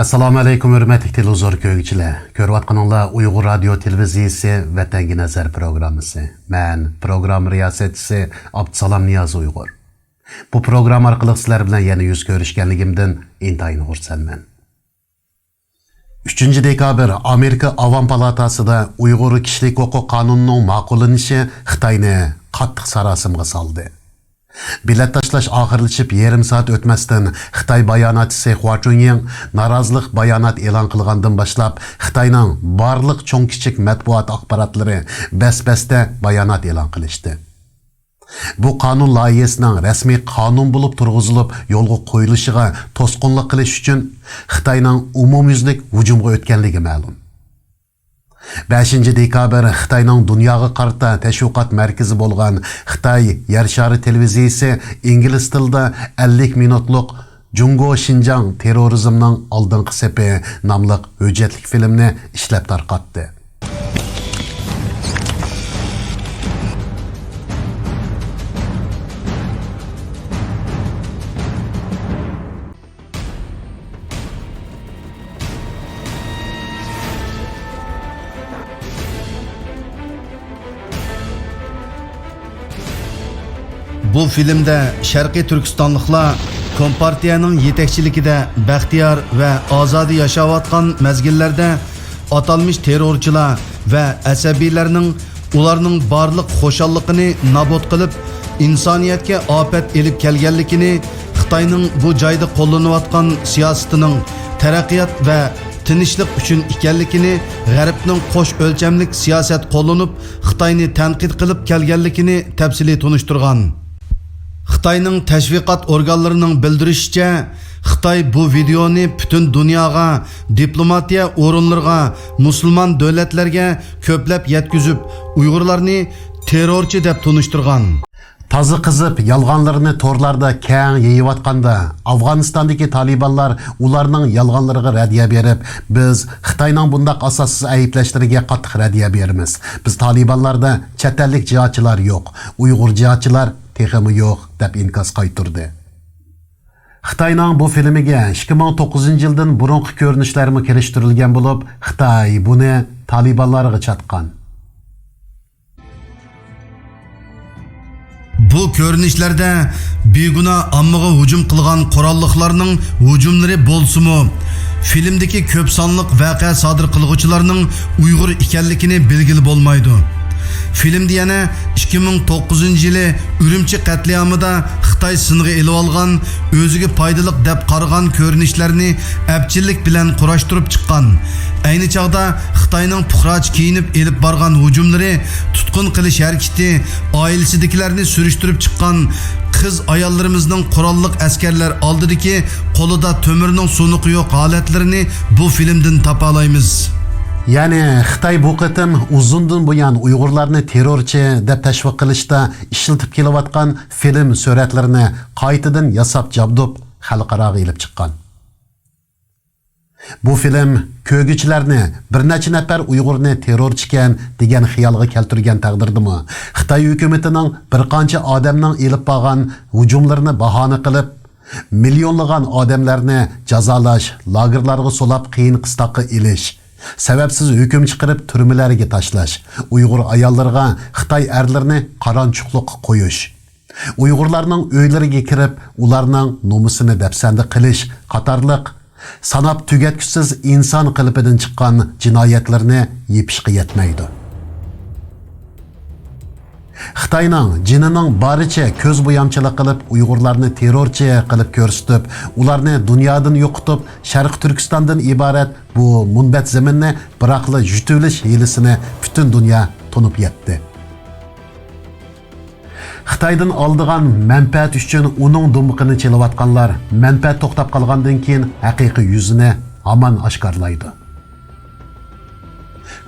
Assalomu alaykum hurmatli televizor ko'ruvchilar. Ko'rayotganinglar Uyg'ur radio televiziyasi Vatanga nazar programmasi. Men program riyosatchisi Abdusalom Niyoz Uyg'ur. Bu program orqali sizlar bilan yana yuz ko'rishganligimdan intayin xursandman. 3 dekabr Amerika Avam palatasida Uyg'ur kishilik huquq qonunining ma'qullanishi Xitoyni qattiq sarosimga soldi. Bilet tashlash oxirlashib yarim soat o'tmasdan Xitoy bayonotchisi Hua Chunying norozilik bayonot e'lon qilgandan boshlab Xitoyning barliq cho'ng kichik matbuot axborotlari bas-basda bayonot e'lon qilishdi. Bu qonun loyihasining rasmiy qonun bo'lib turg'izilib yo'lga qo'yilishiga to'sqinlik qilish uchun Xitoyning umumyuzlik hujumga o'tganligi ma'lum. 5 dekabr Xitoyning dunyoga qarata tashviqot markazi bo'lgan Xitoy yer shari televiziyasi ingliz tilida 50 minutlik Jungo Xinjiang terrorizmning oldingi sepi nomli hujjatli filmni ishlab tarqatdi. Bu filmda Sharqiy Turkistonliklar Kompartiyaning yetakchiligida baxtiyor va ozodi yashayotgan mezgillarda atalmış terrorchilar va asabiylarning ularning barliq xushalligini nabud qilib, insoniyatga ofat elib kelganligini, Xitoyning bu joyda qo'llanayotgan siyosatining taraqqiyot va tinchlik uchun ekanligini, G'arbning qo'sh o'lchamlik siyosat qo'llanib, Xitoyni tanqid qilib kelganligini tafsili tunishtirgan. Xitoyning tashviqot organlarining bildirishicha, Xitoy bu videoni butun dunyoga, diplomatiya o'rinlariga, musulmon davlatlarga ko'plab yetkazib, Uyg'urlarni terrorchi deb tunishtirgan. Tazı qizib yalğanlarını torlarda keng yeyiyotganda Afg'onistondagi talibanlar ularning yalğanlariga radiya berib, biz Xitoyning bundaq asossiz ayblashlariga qattiq radiya beramiz. Biz talibanlarda chet ellik jihatchilar yo'q, Uyg'ur jihatchilar texmi yo'q deb inkas qaytirdi. Xitoyning bu filmiga 2009-yildan burungi ko'rinishlarmi kirishtirilgan bo'lib, Xitoy buni talibanlarga chatgan. Bu ko'rinishlarda beguna ommaga hujum qilgan qurolliqlarning hujumlari bo'lsa-mu, filmdagi ko'p sonliq voqea sodir qilguvchilarning Uyg'ur ekanligini belgili bo'lmaydi. Filmda yana 2009-yili Urumchi qatliamida Xitoy sinig'i elib olgan, o'ziga foydali deb qaragan ko'rinishlarni apchillik bilan qurashtirib chiqqan. Ayni chog'da Xitoyning puxroch kiyinib elib borgan hujumlari, tutqun qilish harakati, oilasidagilarni surishtirib chiqqan qiz ayollarimizning qurolliq askarlar oldidagi qo'lida to'mirning so'niqi yo'q holatlarini bu filmdan topa olamiz. Yani Xitoy bu qitim uzundan buyon Uyg'urlarni terrorchi deb tashviq qilishda ishlatib kelayotgan film suratlarini qaytadan yasab jabdub xalqaroga ilib chiqqan. Bu film ko'rguvchilarni bir necha nafar Uyg'urni terrorchi ekan degan xiyolga keltirgan taqdirdimi, Xitoy hukumatining bir qancha odamning ilib borgan hujumlarini bahona qilib, millionlagan odamlarni jazolash, lagerlarga solab qiyin qistoqqa ilish, sebepsiz hüküm çıkarıp türmelerge taşlaş, Uygur ayallarga Xitoy erlerini qarançuqluqqa qo'yish, Uygurlarning öyleriga kirib, ularning nomusini dafsanda qilish qatorliq sanab tugatkisiz inson qilipidan chiqqan jinoyatlarni yepishga yetmaydi. Xitoyning jinining baricha ko'z bo'yamchilik qilib Uyg'urlarni terrorchi qilib ko'rsatib, ularni dunyodan yo'qotib, Sharq Turkistondan iborat bu munbat zaminni biroqli yutilish hilisini butun dunyo tunib yetdi. Xitoydan oldigan manfaat uchun uning dumqini chelayotganlar manfaat to'xtab qolgandan keyin haqiqiy yuzini hamon oshkorlaydi.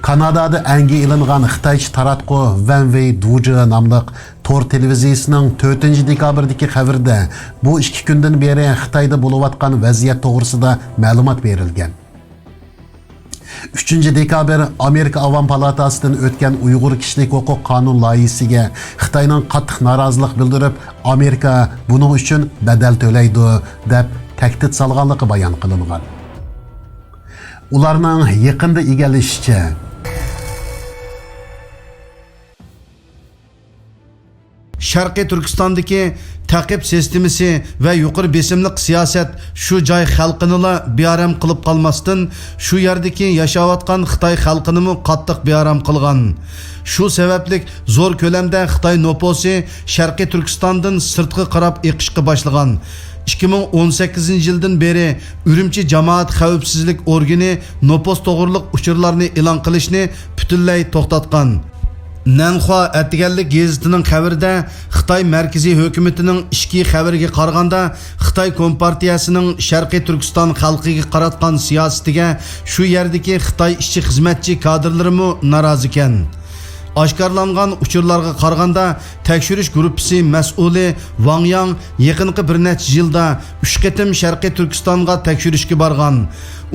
Kanadada əngi ilingan Xitayçı taratqı Vanway Duji namlı tor televiziyasının 4 dekabrdaki xəbirdə bu 2 gündən beri Xitayda buluvatqan vəziyyət doğrusida məlumat verilgan. 3 dekabr Amerika Avam Palatasıdan ötken Uyghur Kişilik Hukuk Kanun layihəsiga Xitayning qattiq norozilik bildirib, Amerika bunun üçün bedel төлeydi deb təhdid salğanlığı bayan qılınğan. ularning yaqinda egallashicha Sharqiy Turkistondagi taqib sistemasi va yuqori besimliq siyosat shu joy xalqini bearam qilib qolmasdan shu yerdagi yashayotgan Xitoy xalqini qattiq bearam qilgan. Shu sabablik zo'r ko'lamda Xitoy noposi Sharqiy Turkistondan sirtqi qarab eqishga boshlagan. 2018 yildan beri Urumchi jamoat xavfsizlik organi nopos to'g'riliq uchurlarni e'lon qilishni butunlay to'xtatgan. Nanhua Atiganlik gazetining xabarida Xitoy markaziy hukumatining ishki xabariga qaraganda Xitoy Kompartiyasining Sharqiy Turkiston xalqiga qaratgan siyosatiga shu yerdagi Xitoy ishchi xizmatchi kadrlarimi norozi ekan. Oshkorlangan uchurlarga qaraganda tekshirish guruhi mas'uli Wang Yang yaqinqi bir necha yilda 3 qatim Sharqiy Turkistonga tekshirishga borgan.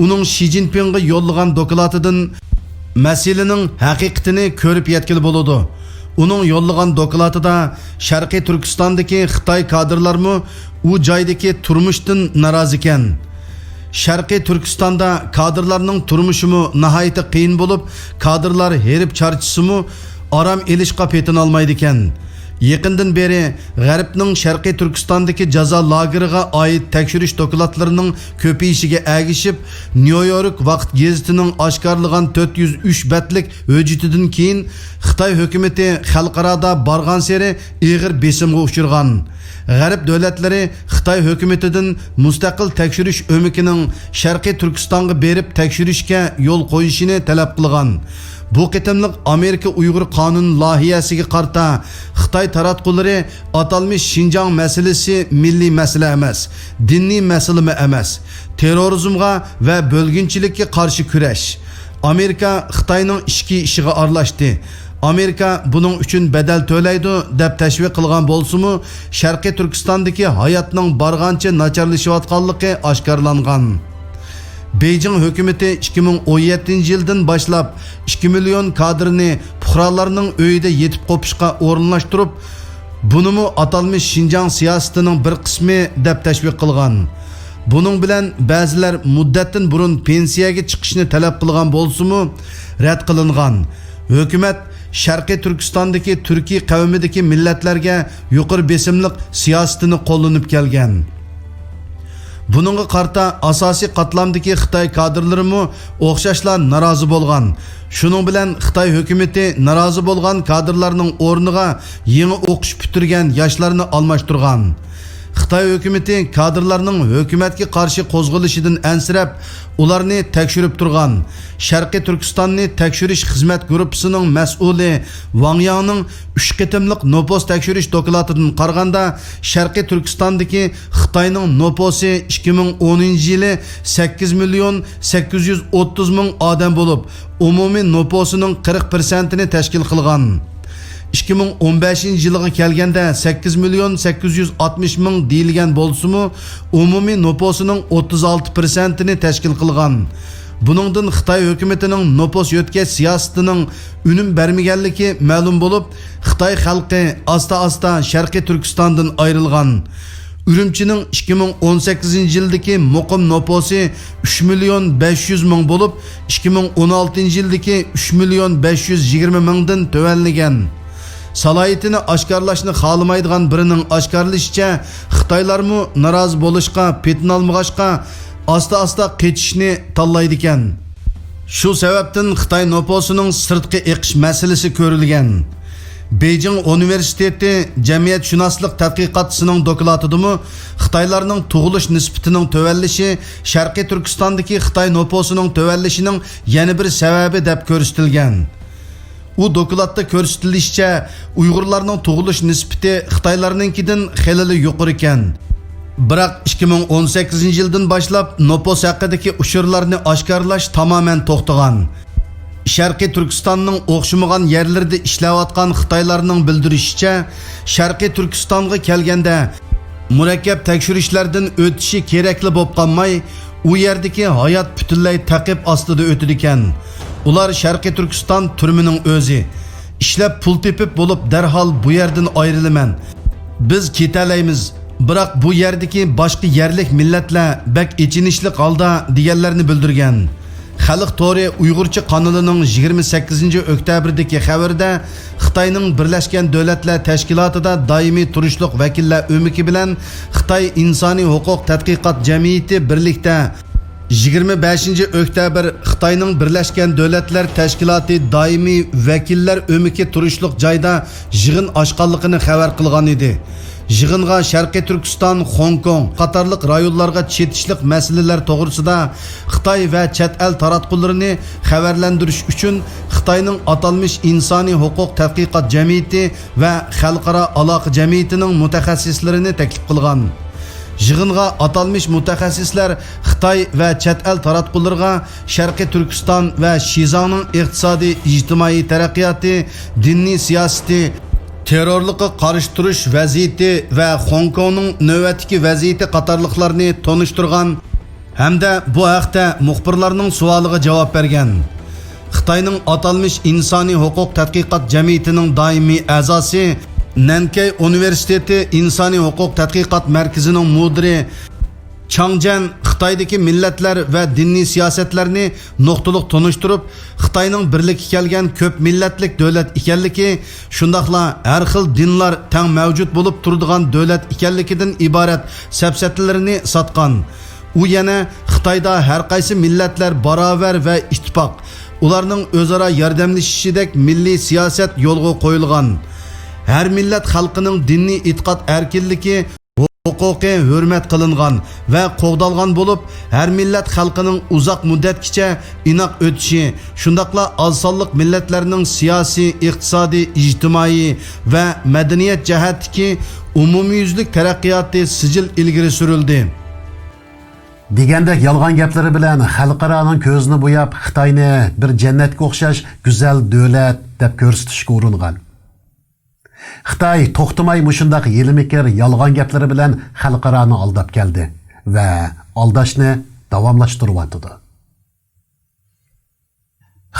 Uning Xi Jinpingga yo'llagan doklatidan masalaning haqiqatini ko'rib yetkili bo'ladi. Uning yo'llagan dokladida Sharqiy Turkistondagi Xitoy kadrlarmi u joydagi turmushdan norozi ekan. Sharqiy Turkistonda kadrlarning turmushimi nihoyatda qiyin bo'lib, kadrlar herib charchisimi aram elishqa petin olmaydi ekan. Yaqindan beri G'arbning Sharqiy Turkistondagi jazo lageriga oid tekshirish dokladlarining ko'payishiga agishib, New York vaqt gazetining oshkorlagan 403 betlik hujjatidan keyin Xitoy hukumati xalqaroda borgan seri ig'ir besimga uchirgan. G'arb davlatlari Xitoy hukumatidan mustaqil tekshirish o'mikining Sharqiy Turkistonga berib tekshirishga yo'l qo'yishini talab qilgan. Bu qitimliq Amerika Uyg'ur qonun loyihasiga qarta Xitoy taratqullari atalmış Şinjan masalasi milliy masala emas, diniy masala emas, terrorizmga va bo'lginchilikka qarshi kurash. Amerika Xitoyning ichki ishiga aralashdi. Amerika buning uchun badal to'laydi deb tashviq qilgan bo'lsa-mu, Sharqiy Turkistondagi hayotning bargancha nacharlashayotganligi oshkorlangan. Beijing hukumati 2017 yildan boshlab 2 million kadrni fuqarolarning uyida yetib qopishga o'rinlashtirib, bunimi atalmış Şinjan siyosatining bir qismi deb tashviq qilgan. Buning bilan ba'zilar muddatdan burun pensiyaga chiqishni talab qilgan bo'lsa-mu, rad qilingan. Hukumat Sharqiy Turkistondagi Turkiy qavmidagi millatlarga yuqori besimliq siyosatini qo'llanib kelgan. Bununğa qarta asosiy qatlamdagi Xitoy kadrlarimi o'xshashlar norozi bo'lgan. Shuning bilan Xitoy hukumati norozi bo'lgan kadrlarning o'rniga yangi o'qish bitirgan yoshlarni almashtirgan. Xitoy hukumati kadrlarning hukumatga qarshi qo'zg'alishidan ansirab, ularni tekshirib turgan. Sharqiy Turkistonni tekshirish xizmat guruhining mas'uli Wang Yangning 3 qatimliq nopos tekshirish doklatidan qaraganda, Sharqiy Turkistondagi Xitoyning noposi 2010-yili 8 million 830 ming odam bo'lib, umumiy noposining 40%ni tashkil qilgan. 2015 yiliga kelganda 8 million 860 ming deyilgan bo'lsa-mu, umumiy noposining 36%ni tashkil qilgan. Buningdan Xitoy hukumatining nopos yotkash siyosatining unum bermaganligi ma'lum bo'lib, Xitoy xalqi asta-asta Sharqiy Turkistondan ayrilgan. Urumchining 2018 yildagi muqim noposi 3 million 500 ming bo'lib, 2016 yildagi 3 million 520 mingdan tuvanlagan. Salohiyatini oshkorlashni xohlamaydigan birining oshkorlashicha, Xitoylarmi norozi bo'lishga, petin olmag'ashqa asta-asta ketishni tanlaydi ekan. Shu sababdan Xitoy noposining sirtqi eqish masalasi ko'rilgan. Beijing Universiteti Cemiyatshunoslik tadqiqotchisining dokladidami Xitoylarning tug'ilish nisbatining tuvanlishi Sharqiy Turkistondagi Xitoy noposining tuvanlishining yana bir sababi deb ko'rsatilgan. U dokladda ko'rsatilishicha, Uyg'urlarning tug'ilish nisbati Xitoylarninkidan xilli yuqori ekan. Biroq 2018 yildan boshlab nopos haqidagi uchurlarni oshkorlash tamoman to'xtagan. Sharqiy Turkistonning o'xshamagan yerlarida ishlayotgan Xitoylarning bildirishicha, Sharqiy Turkistonga kelganda murakkab tekshirishlardan o'tishi kerakli bo'lib qolmay, u yerdagi hayot butunlay taqib ostida o'tadi ekan. Ular Sharqiy Turkiston turmining o'zi. Ishlab pul tepib bo'lib darhol bu yerdan ayrilaman. Biz ketalaymiz. Biroq bu yerdagi boshqa yerlik millatlar bak ichinishli holda deganlarni bildirgan. Xalq To'ri Uyg'urcha kanalining 28-oktyabrdagi xabarida Xitoyning Birlashgan Davlatlar Tashkilotida doimiy turishliq vakillar o'miki bilan Xitoy insoniy huquq tadqiqot jamiyati birlikda 25-oktyabr Xitoyning Birlashgan Davlatlar Tashkiloti doimiy vakillar o'miki turishliq joyda yig'in ochganligini xabar qilgan edi. Yig'inga Sharqiy Turkiston, Hong Kong qatorliq rayonlarga chetishlik masalalar to'g'risida Xitoy va chet el taratqullarini xabarlantirish uchun Xitoyning atalmış insoniy huquq tadqiqot jamiyati va xalqaro aloqa jamiyatining mutaxassislarini taklif qilgan. Yig'inga atalmış mutaxassislar Xitoy va chet el taratqullariga Sharqiy Turkiston va Shizangning iqtisodiy, ijtimoiy taraqqiyoti, diniy siyosati, terrorlikqa qarshi turish vaziyati va Hong Kongning navbatdagi vaziyati qatorliqlarni tonishtirgan hamda bu haqda muxbirlarning savoliga javob bergan. Xitoyning atalmış insoniy huquq tadqiqot jamiyatining doimiy a'zosi, Nankay Universiteti insoniy huquq tadqiqot markazining mudiri Changjan Xitoydagi millatlar va diniy siyosatlarni nuqtaliq tonishtirib, Xitoyning birlikka kelgan ko'p millatlik davlat ekanligi, shundaqla har xil dinlar teng mavjud bo'lib turadigan davlat ekanligidan iborat safsatalarini sotgan. U yana Xitoyda har qaysi millatlar barobar va ittifoq, ularning o'zaro yordamlashishidek milliy siyosat yo'lga qo'yilgan. Her millet xalqining diniy e'tiqod erkinligi huquqi hurmat qilingan va qo'g'dalgan bo'lib, her millet xalqining uzoq muddatgacha inoq o'tishi, shundaqla oz sonliq millatlarning siyosiy, iqtisodiy, ijtimoiy va madaniyat jihatdagi umumyuzlik taraqqiyoti sijil ilgari surildi. Degandek yolg'on gaplari bilan xalqaroning ko'zini bo'yab Xitoyni bir jannatga o'xshash go'zal davlat deb ko'rsatishga uringan. Xitoy to'xtamay mushundaq yelimikir yolg'on gaplari bilan xalqaroni aldab keldi va aldashni davomlashtiryapti.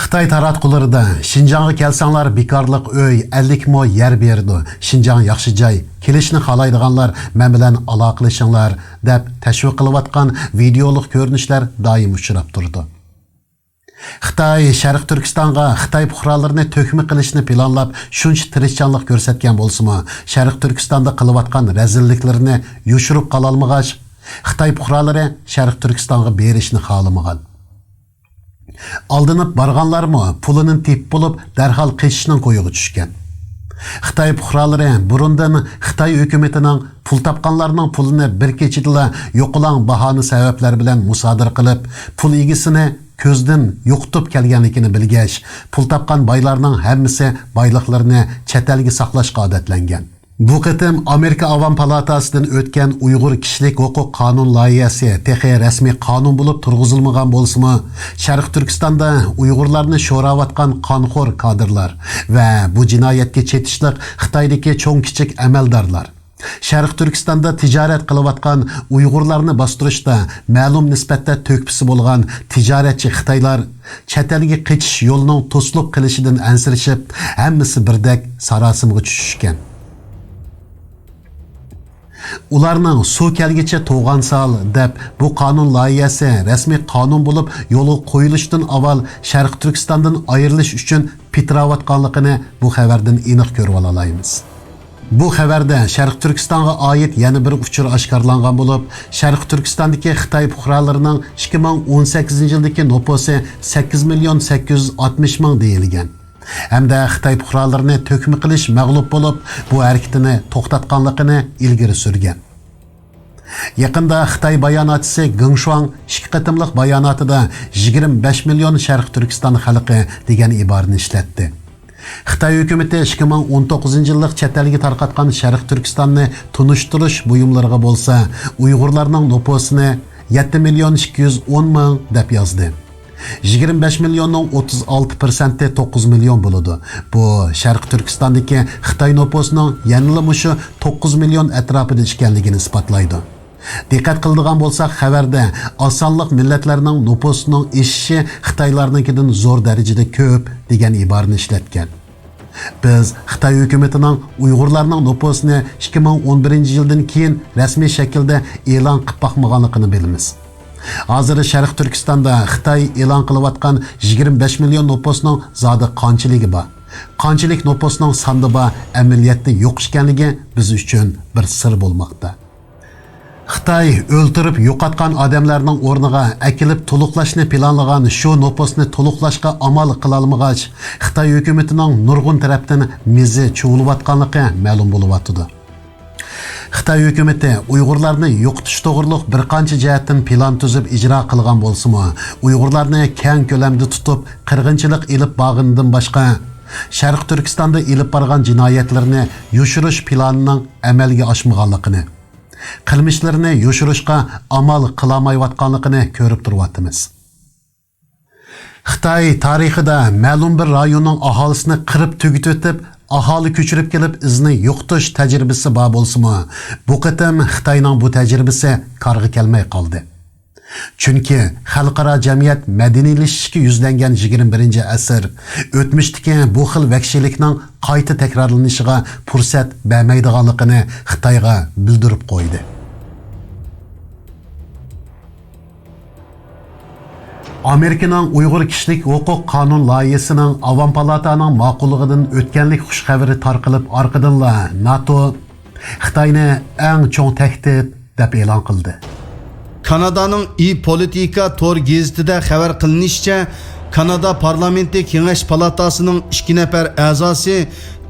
Xitoy taratqularida Şinjan'a kelsanglar bekorlik uy 50 mo yer berdi. Şinjan yaxshi joy, kelishni xohlaydiganlar men bilan aloqalashinglar deb tashviq qilayotgan videolik ko'rinishlar doim uchrab turdi. Xitoy Sharq Turkistonga Xitoy fuqarolarini to'kmi qilishni planlab shuncha tirishchanlik ko'rsatgan bo'lsa-mu, Sharq Turkistonda qilayotgan razilliklarni yushirib qola olmagach, Xitoy fuqarolari Sharq Turkistonga berishni xohlamagan. Aldınıp barganlarmı pulunun tip bulup derhal qeşishning qo'yiga tushgan. Xitoy fuqarolari burundan Xitoy hukumatining pul topganlarning pulini bir kechida yo'qilan bahona sabablar bilan musodir qilib, pul egisini ko'zdan yo'qitib kelganligini bilgach, pul topgan boylarning hammasi boyliqlarini chet elga saqlashga odatlangan. Bu qitim Amerika Avam Palatasidan o'tgan Uyg'ur kishilik huquq qonun loyihasi texi rasmiy qonun bo'lib turg'izilmagan bo'lsa-mu, Sharq Turkistonda Uyg'urlarni sho'rayotgan qonxo'r kadrlar va bu jinoyatga chetishliq Xitoydagi cho'ng kichik amaldorlar Sharq Turkistonda tijorat qilayotgan Uyg'urlarni bostirishda ma'lum nisbatda to'kpisi bo'lgan tijoratchi Xitoylar chet elga qichish yo'lining to'silib qilishidan ansirishib, hammasi birdek sarosimga tushishgan. Ularning suv kelgicha to'g'an sal deb bu qonun loyihasi rasmiy qonun bo'lib yo'li qo'yilishdan avval Sharq Turkistondan ayrilish uchun pitiravatganligini bu xabardan aniq ko'rib olamiz. Bu xabarda Sharq Turkistonga oid yana bir uchur oshkorlangan bo'lib, Sharq Turkistondagi Xitoy fuqarolarining 2018-yildagi nupusi 8.860.000 deyilgan. Hamda Xitoy fuqarolarini to'kmi qilish mag'lub bo'lib, bu harakatini to'xtatganligini ilgari surgan. Yaqinda Xitoy bayonotchisi Geng Shuang ikki qatimliq bayonotida 25 million Sharq Turkiston xalqi degan iborani ishlatdi. Xitoy hukumati 2019-yillik chet elga tarqatgan Sharq Turkistonni tunishtirish buyumlariga bo'lsa, Uyg'urlarning nupusini 7.210.000 deb yozdi. 25 milyonning 36% 9 milyon bo'ladi. Bu Sharq Turkistondagi Xitoy nupusining yanada mushu 9 milyon atrofida ekanligini isbotlaydi. Diqqat qiladigan bo'lsak, xabarda osonliq millatlarning nupusining eshishi Xitoylarnikidan zo'r darajada ko'p degan iborani ishlatgan. Biz Xitoy hukumatining Uyg'urlarning nupusini 2011-yildan keyin rasmiy shaklda e'lon qilib boqmaganligini bilamiz. Hozir Sharq Turkistonda Xitoy e'lon qilayotgan 25 million nüfusning zodi qanchiligi bor. Qanchalik nüfusning soni bor, amaliyotda yo'q ekanligi biz uchun bir sir bo'lmoqda. Xitoy o'ltirib yo'qotgan odamlarning o'rniga akilib to'liqlashni planlagan shu nüfusni to'liqlashga amal qila olmagach, Xitoy hukumatining nurg'un tarafdan mizi chuvilayotganligi ma'lum bo'lyapti. Xitoy hukumati Uyg'urlarni yo'qotish to'g'riliq bir qancha jihatdan plan tuzib ijro qilgan bo'lsa-mu, Uyg'urlarni keng ko'lamda tutib, qirg'inchilik elib bag'indan boshqa Sharq Turkistonda elib borgan jinoyatlarni yoshirish planining amalga oshmaganligini, qilmishlarini yoshirishga amal qilolmayotganligini ko'rib turibmiz. Xitoy tarixida ma'lum bir rayonning aholisini qirib tugitib o'tib, aholi ko'chirib kelib izni yo'qotish tajribasi bor bo'lsa-mu, bu qatam Xitoyning bu tajribasi qarg'i kelmay qoldi. Chunki xalqaro jamiyat madaniylashishga yuzlangan 21-asr o'tmishdagi bu xil vahshiylikning qayta takrorlanishiga fursat bermaydiganligini Xitoyga bildirib qo'ydi. Amerikaning Uyg'ur kishilik huquq qonun loyihasining Avam palataning ma'qulligidan o'tganlik xush xabari tarqalib, orqadanla NATO Xitoyni eng cho'ng tahdid deb e'lon qildi. Kanadaning e-politika to'r gazetida xabar qilinishicha, Kanada parlamenti Kengash palatasining 2 nafar a'zosi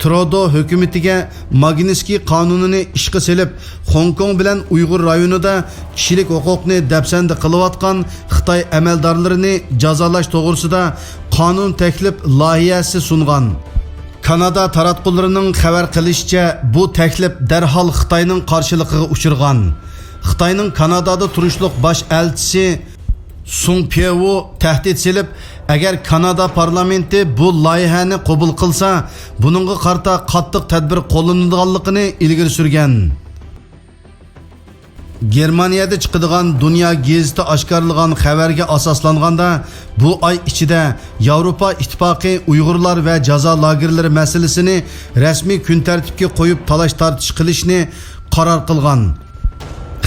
Trudeau hukumatiga Magnitsky qonunini ishga solib, Hong Kong bilan Uyg'ur rayonida kishilik huquqni dafsanda qilayotgan Xitoy amaldorlarini jazolash to'g'risida qonun taklif loyihasi sungan. Kanada taratqullarining xabar qilishicha, bu taklif darhol Xitoyning qarshiligiga uchirgan. Xitoyning Kanadada turishliq bosh elchisi Sung Pyewo tahdid silib, agar Kanada parlamenti bu loyihani qabul qilsa, buningga qarta qattiq tadbir qo'llanadiganligini ilgari surgan. Germaniyada chiqadigan Dunyo gazeti oshkorlagan xabarga asoslanganda, bu oy ichida Yevropa ittifoqi Uyg'urlar va jazo lagerlari masalasini rasmiy kun tartibga qo'yib talash-tartish qilishni qaror qilgan.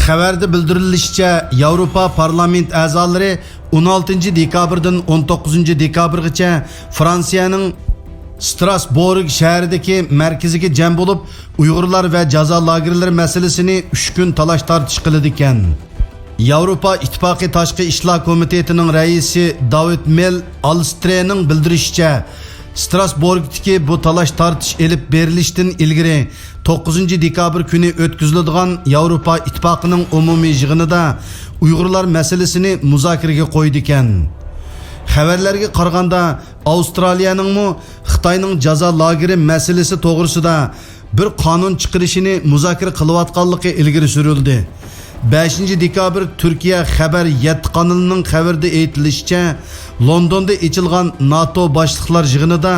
Xabarda bildirilishicha, Yevropa parlament a'zolari 16 dekabrdan 19 dekabrgacha Fransiyaning Strasbourg shahridagi markaziga jam bo'lib, Uyg'urlar va jazo lagerlari masalasini 3 kun talash-tartish qiladi ekan. Yevropa ittifoqi tashqi ishlar komitetining raisi David Mel Alstrening bildirishicha, Strasbourgdagi bu talash-tartish elib berilishdan ilgari 9 dekabr kuni o'tkaziladigan Yevropa ittifoqining umumiy yig'inida Uyg'urlar masalasini muzokaraga qo'ydi ekan. Xabarlarga qaraganda, Avstraliyaning Xitoyning jazo lageri masalasi to'g'risida bir qonun chiqarishini muzokara qilayotganligi ilgari surildi. 5 dekabr Turkiya xabar 7 kanalining xabarida aytilishicha, Londonda ochilgan NATO boshliqlar yig'inida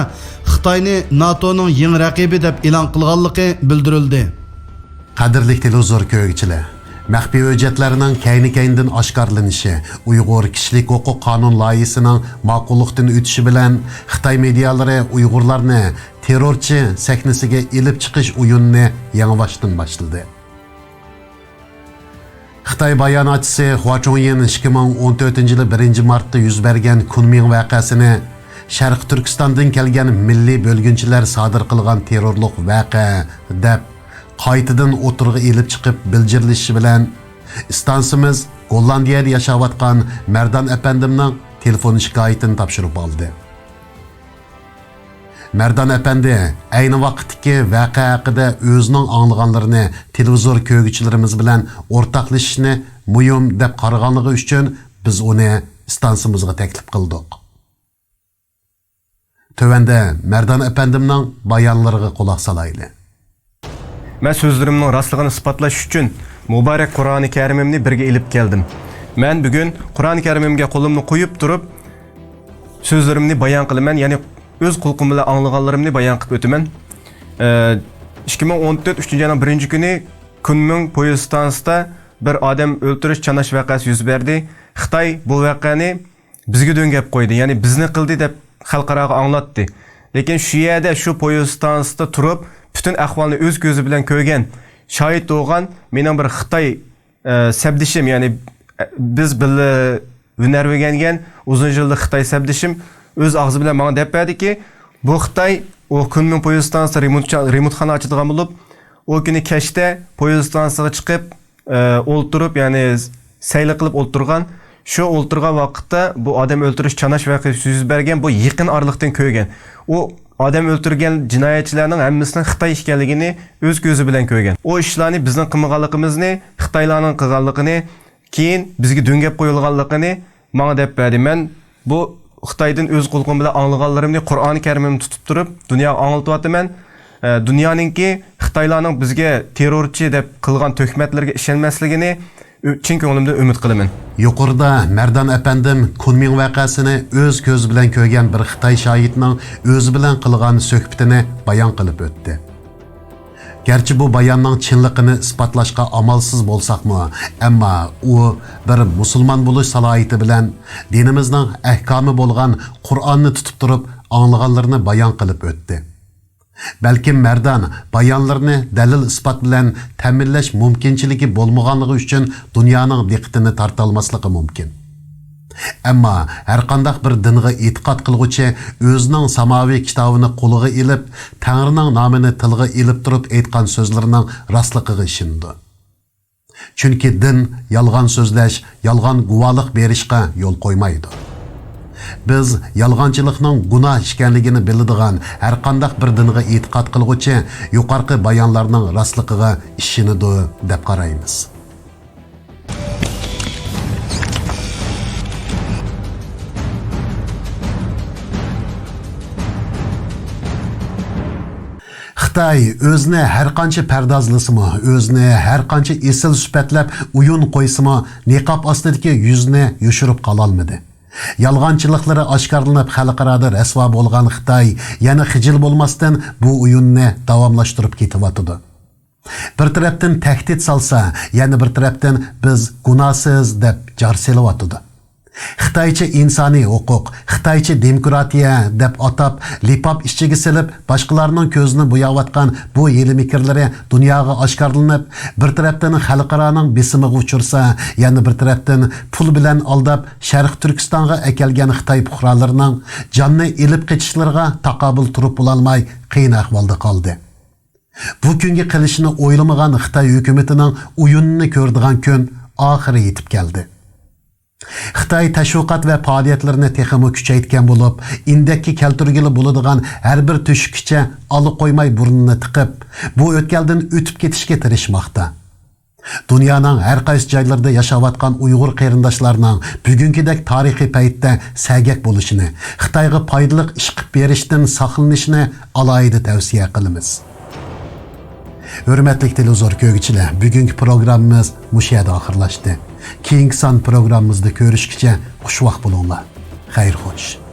Xitoyni NATOning yangi raqibi deb e'lon qilganligi bildirildi. Qadrli televizor ko'ruvchilar, maxfiy hujjatlarning kayni-kayndan oshkorlanishi, Uyg'ur kishilik huquq qonun loyihasining ma'qullikdan o'tishi bilan Xitoy medialari Uyg'urlarni terrorchi sahnasiga elib chiqish o'yinini yangi boshladi. Xitoy bayonotchisi Hua Chunying 2014-yili 1-martda yuz bergan Kunming voqeasini Sharq Turkistondan kelgan milliy bo'lginchilar sodir qilgan terrorlik voqea deb qaytadan o'tirg'i elib chiqib bildirilishi bilan istansimiz Gollandiyada yashayotgan Mardan apandimning telefon shikoyatini topshirib oldi. Mardan apandi ayni vaqtdagi voqea haqida o'zining anglaganlarini televizor ko'ruvchilarimiz bilan o'rtoqlashishni muhim deb qaraganligi uchun biz uni istansimizga taklif qildik. Tövende Mardan apandimning bayonlariga quloq solaylik. Men so'zlarimning rostligini isbotlash uchun Muborak Qur'oni Karimimni birga elib keldim. Men bugun Qur'oni Karimimga qo'limni qo'yib turib so'zlarimni bayon qilaman, ya'ni o'z qulqim bilan anglaganlarimni bayon qilib o'taman. 2014 3-oyning 1-kuni Kunming poyezd stansiyasida bir odam o'ltirish chanash voqeasi yuz berdi. Xitoy bu voqeani bizga döngab qo'ydi, ya'ni bizni qildi deb xalqaroga anglatdi. Lekin shu yerda shu poyezd stansiyasida turib, bütün ahvolni o'z ko'zi bilan ko'rgan, shohid bo'lgan mening bir Xitoy sabdishim, ya'ni biz birga hüner öğrengen uzun yıllık Xitay sebdişim öz ağzı bilen bana dep berdiki bu Xitay o Kunming poyezd stansiyasida remontxona açılgan bulup o günü keşte poyezd stansiyasiga chiqib o'ltirib ya'ni sayli qilib o'ltirgan shu o'ltirgan vaqtda bu odam o'ltirish chanash voqeasi yuz bergan bu yaqin oraliqdan ko'rgan u odam o'ltirgan jinoyatchilarning hammasining Xitoy ekanligini o'z ko'zi bilan ko'rgan u ishlarni bizning qilmaganligimizni Xitoylarning qilganligini keyin bizga do'ngab qo'yilganligini menga deb berdi men bu Xitoydan o'z qo'lim bilan anglaganlarimni Qur'oni Karimni tutib turib dunyoga anglatyapman dunyoninki Xitoylarning bizga terrorchi deb qilgan tuhmatlarga ishonmasligini chin ko'nglimda umid qilaman. Yuqorida Mardan apandim Kunming voqeasini o'z ko'zi bilan ko'rgan bir Xitoy shohidning o'zi bilan qilgan suhbatini bayon qilib o'tdi. Gerçi bu bayanның chinligini isbotlashga amalsiz bo'lsaqmi, ammo u bir musulmon bo'lish salohiyati bilan dinimizning ahkomi bo'lgan Qur'onni tutib turib anglaganlarini bayon qilib o'tdi. Balkim Mardan bayonlarni dalil isbot bilan ta'minlash mumkinchiligi bo'lmaganligi uchun dunyoning diqqatini torta olmasligi mumkin. Ammo har qanday bir dinga e'tiqod qilguvchi o'zining samoviy kitobini qo'liga ilib, Tangrining nomini tilga ilib turib aytgan so'zlarining rostligiga ishindi. Chunki din yolg'on so'zlash, yolg'on guvohlik berishga yo'l qo'ymaydi. Biz yolg'onchilikning gunoh ekanligini biladigan har qanday bir dinga e'tiqod qilguvchi yuqorqi bayonlarning rostligiga ishonadi deb qaraymiz. Xitoy o'zini har qancha pardozlasimi, o'zini har qancha esil sifatlab uyun qo'ysimi, niqob ostidagi yuzini yoshirib qola olmadi. Yolg'onchiliklari oshkorlanib xalqaroda rasvo bo'lgan Xitoy yana xijil bo'lmasdan bu o'yinni davomlashtirib ketyapti. Bir tarafdan tahdid solsa, yana bir tarafdan biz gunohsiz deb jar selyapti. Xitoycha insoniy huquq, Xitoycha demokratiya deb atab, lipop ichiga silib, boshqalarning ko'zini bo'yayotgan bu yeli mikrlari dunyoga oshkorlanib, bir tarafdan xalqaroning besimiga uchursa, yana bir tarafdan pul bilan aldab, Sharq Turkistonga akelgan Xitoy fuqarolarining jonni ilib qechishlariga taqobil turib bo'lolmay qiyin ahvolda qoldi. Bu kunga qilishini o'ylamagan Xitoy hukumatining o'yinini ko'rdigan kun oxiri yetib keldi. Xitoy tashviqot va faoliyatlarini texmo kuchaytgan bo'lib, indakka keltirgili bo'ladigan har bir teshikcha qo'ymay burnini tiqib, bu o'tkaldan o'tib ketishga tirishmoqda. Dunyoning har qaysi joylarida yashayotgan Uyg'ur qarindoshlarning bugünkidek tarixiy paytda sagak bo'lishini, Xitoyga foydali ish qilib berishdan saqlanishni alohida tavsiya qilamiz. Hürmetli televizor köygüçiler, bugünkü programımız muşiyada ahırlaştı. Keyingi son programımızda görüşkice xushvaq bulunlar. Xayr xo'sh.